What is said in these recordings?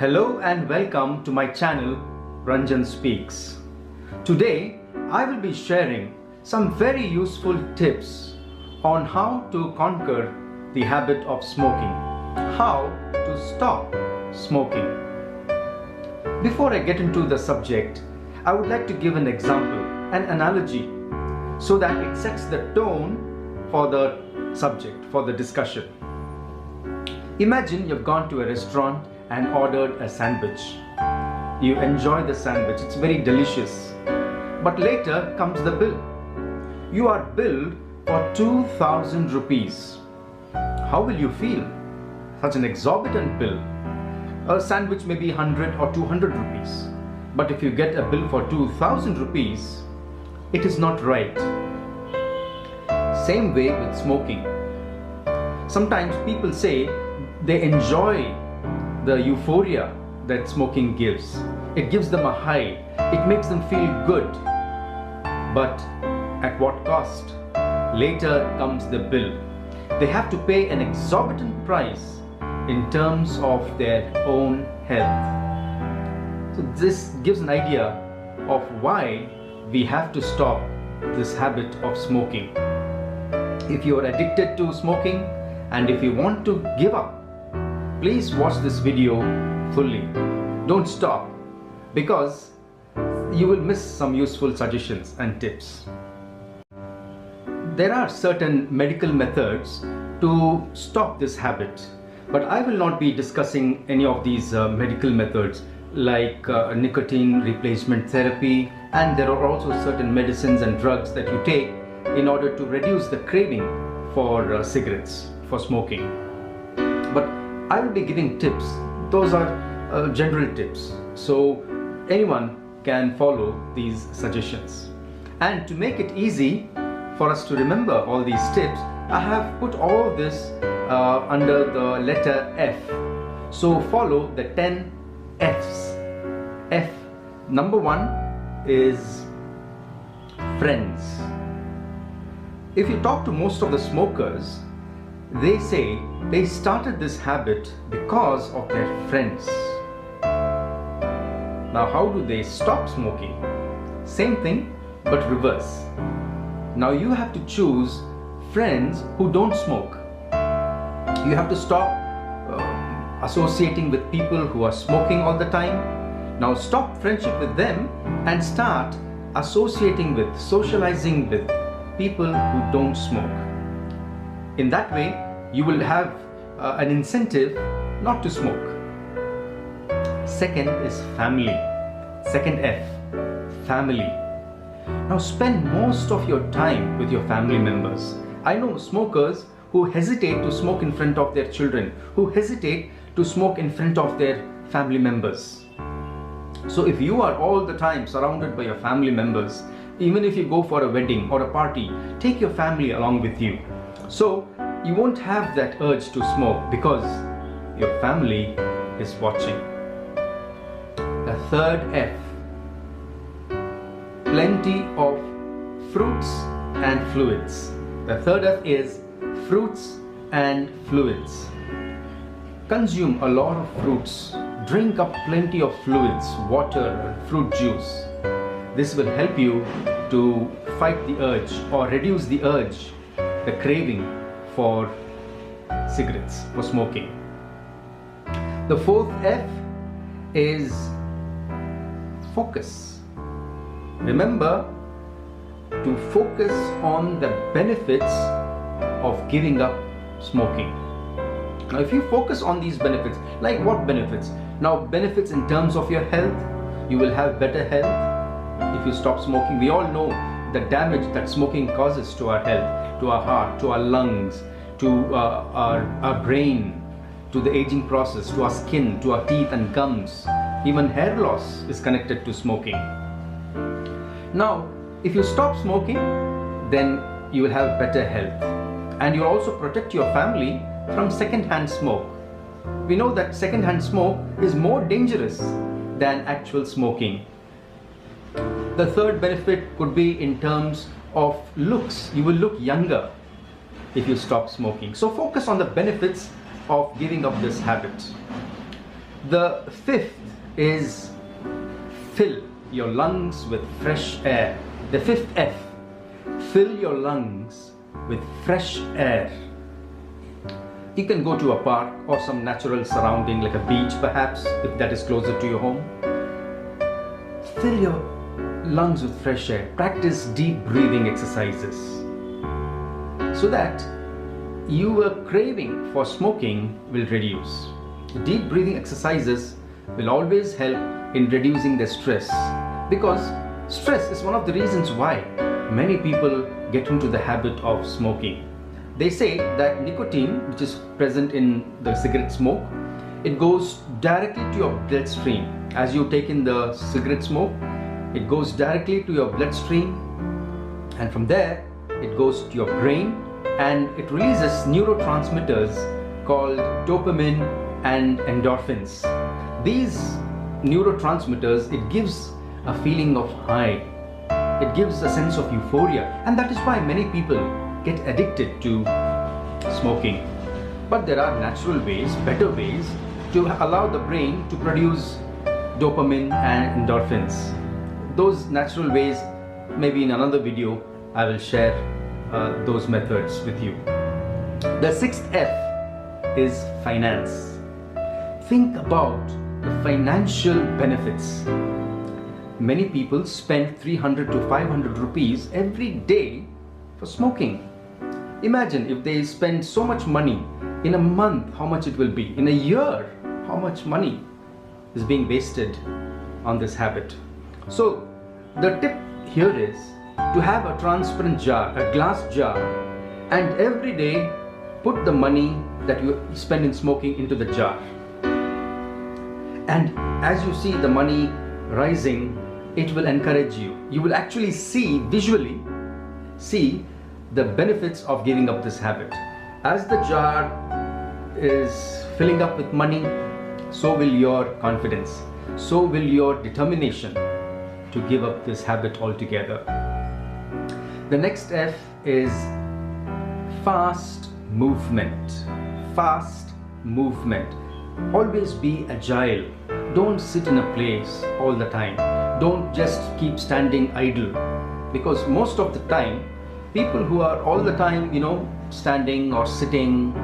Hello and welcome to my channel Ranjan Speaks. Today I will be sharing some very useful tips on how to conquer the habit of smoking, how to stop smoking. Before I get into the subject, I would like to give an example, an analogy, so that it sets the tone for the subject, for the discussion. Imagine you've gone to a restaurant and ordered a sandwich. You enjoy the sandwich, it's very delicious. But later comes the bill. You are billed for 2,000 rupees. How will you feel? Such an exorbitant bill. A sandwich may be 100 or 200 rupees. But if you get a bill for 2,000 rupees, it is not right. Same way with smoking. Sometimes people say they enjoy the euphoria that smoking gives. It gives them a high. It makes them feel good. But at what cost? Later comes the bill. They have to pay an exorbitant price in terms of their own health. So this gives an idea of why we have to stop this habit of smoking. If you are addicted to smoking and if you want to give up, please watch this video fully. Don't stop, because you will miss some useful suggestions and tips. There are certain medical methods to stop this habit, but I will not be discussing any of these medical methods like nicotine replacement therapy, and there are also certain medicines and drugs that you take in order to reduce the craving for cigarettes, for smoking. But I will be giving tips. Those are general tips, so anyone can follow these suggestions. And to make it easy for us to remember all these tips, I have put all this under the letter F. So follow the 10 F's. F, number 1 is friends. If you talk to most of the smokers, they say they started this habit because of their friends. Now, how do they stop smoking? Same thing, but reverse. Now you have to choose friends who don't smoke. You have to stop associating with people who are smoking all the time. Now stop friendship with them and start associating with, socializing with people who don't smoke. In that way, you will have an incentive not to smoke. Second is family. Second F, family. Now spend most of your time with your family members. I know smokers who hesitate to smoke in front of their children, who hesitate to smoke in front of their family members. So if you are all the time surrounded by your family members, even if you go for a wedding or a party, take your family along with you. So you won't have that urge to smoke because your family is watching. The third F, plenty of fruits and fluids. The third F is fruits and fluids. Consume a lot of fruits. Drink up plenty of fluids, water and fruit juice. This will help you to fight the urge or reduce the urge, the craving for cigarettes, for smoking. The fourth F is focus. Remember to focus on the benefits of giving up smoking. Now if you focus on these benefits, like what benefits? Now benefits in terms of your health. You will have better health if you stop smoking. We all know the damage that smoking causes to our health, to our heart, to our lungs, to our brain, to the aging process, to our skin, to our teeth and gums. Even hair loss is connected to smoking. Now, if you stop smoking, then you will have better health. And you'll also protect your family from second-hand smoke. We know that second-hand smoke is more dangerous than actual smoking. The third benefit could be in terms of looks. You will look younger if you stop smoking. So focus on the benefits of giving up this habit. The fifth is fill your lungs with fresh air. The fifth F, fill your lungs with fresh air. You can go to a park or some natural surrounding like a beach perhaps, if that is closer to your home. Fill your lungs with fresh air. Practice deep breathing exercises so that your craving for smoking will reduce. Deep breathing exercises will always help in reducing the stress, because stress is one of the reasons why many people get into the habit of smoking. They say that nicotine, which is present in the cigarette smoke, it goes directly to your bloodstream. As you take in the cigarette smoke, it goes directly to your bloodstream, and from there it goes to your brain, and it releases neurotransmitters called dopamine and endorphins. These neurotransmitters, it gives a feeling of high. It gives a sense of euphoria, and that is why many people get addicted to smoking. But there are natural ways, better ways to allow the brain to produce dopamine and endorphins. Those natural ways, maybe in another video I will share those methods with you. The sixth F is finance. Think about the financial benefits. Many people spend 300 to 500 rupees every day for smoking. Imagine if they spend so much money in a month, how much it will be. In a year, how much money is being wasted on this habit. So the tip here is to have a transparent jar, a glass jar, and every day put the money that you spend in smoking into the jar. And as you see the money rising, it will encourage you. You will actually visually see the benefits of giving up this habit. As the jar is filling up with money, so will your confidence, so will your determination to give up this habit altogether. The next F is fast movement. Fast movement. Always be agile. Don't sit in a place all the time. Don't just keep standing idle, because most of the time people who are all the time standing or sitting,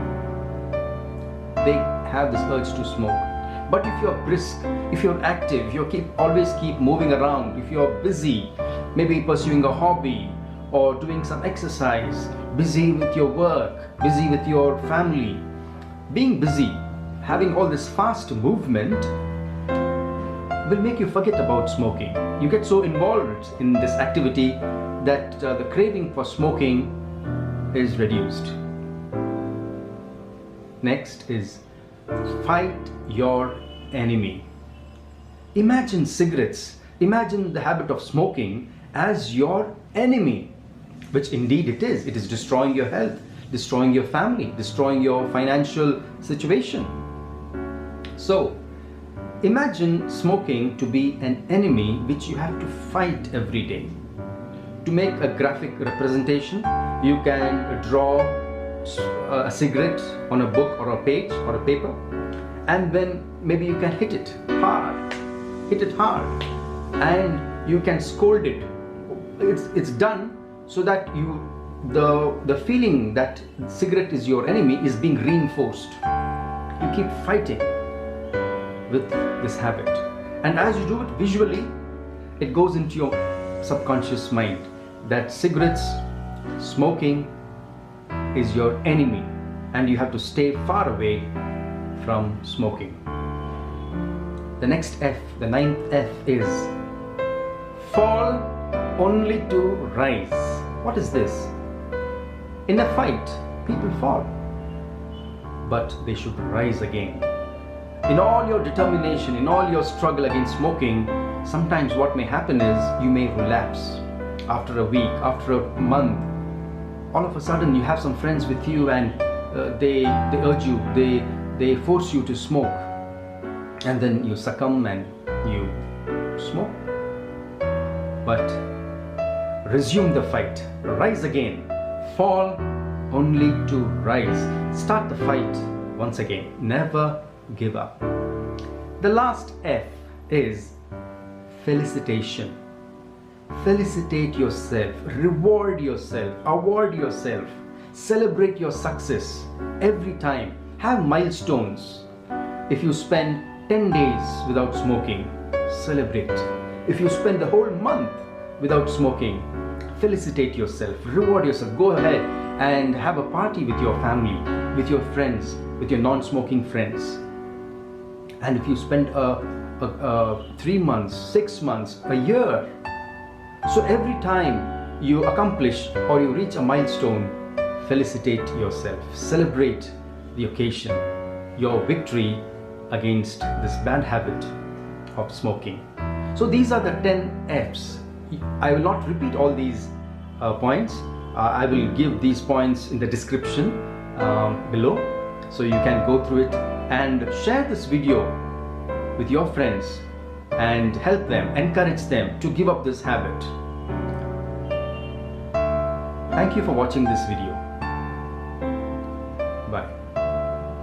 they have this urge to smoke. But if you're brisk, if you're active, always keep moving around, if you're busy, maybe pursuing a hobby or doing some exercise, busy with your work, busy with your family, being busy, having all this fast movement will make you forget about smoking. You get so involved in this activity that the craving for smoking is reduced. Next is fight your enemy. Imagine cigarettes, imagine the habit of smoking as your enemy, which indeed it is. It is destroying your health, destroying your family, destroying your financial situation. So imagine smoking to be an enemy which you have to fight every day. To make a graphic representation, you can draw a cigarette on a book or a page or a paper, and then maybe you can hit it hard, and you can scold it. It's done so that the feeling that cigarette is your enemy is being reinforced. You keep fighting with this habit, and as you do it visually, it goes into your subconscious mind that cigarettes, smoking is your enemy, and you have to stay far away from smoking. The next F, the ninth F, is fall only to rise. What is this? In a fight, people fall, but they should rise again. In all your determination, in all your struggle against smoking, sometimes what may happen is you may relapse after a week, after a month. All of a sudden you have some friends with you, and they urge you, they force you to smoke, and then you succumb and you smoke. But resume the fight, rise again, fall only to rise. Start the fight once again, never give up. The last F is felicitation. Felicitate yourself, reward yourself, award yourself, celebrate your success every time. Have milestones. If you spend 10 days without smoking, celebrate. If you spend the whole month without smoking, felicitate yourself, reward yourself. Go ahead and have a party with your family, with your friends, with your non-smoking friends. And if you spend 3 months, 6 months, a year, so every time you accomplish or you reach a milestone, felicitate yourself, celebrate the occasion, your victory against this bad habit of smoking. So these are the 10 F's. I will not repeat all these points. I will give these points in the description below, so you can go through it and share this video with your friends and help them, encourage them to give up this habit. Thank you for watching this video.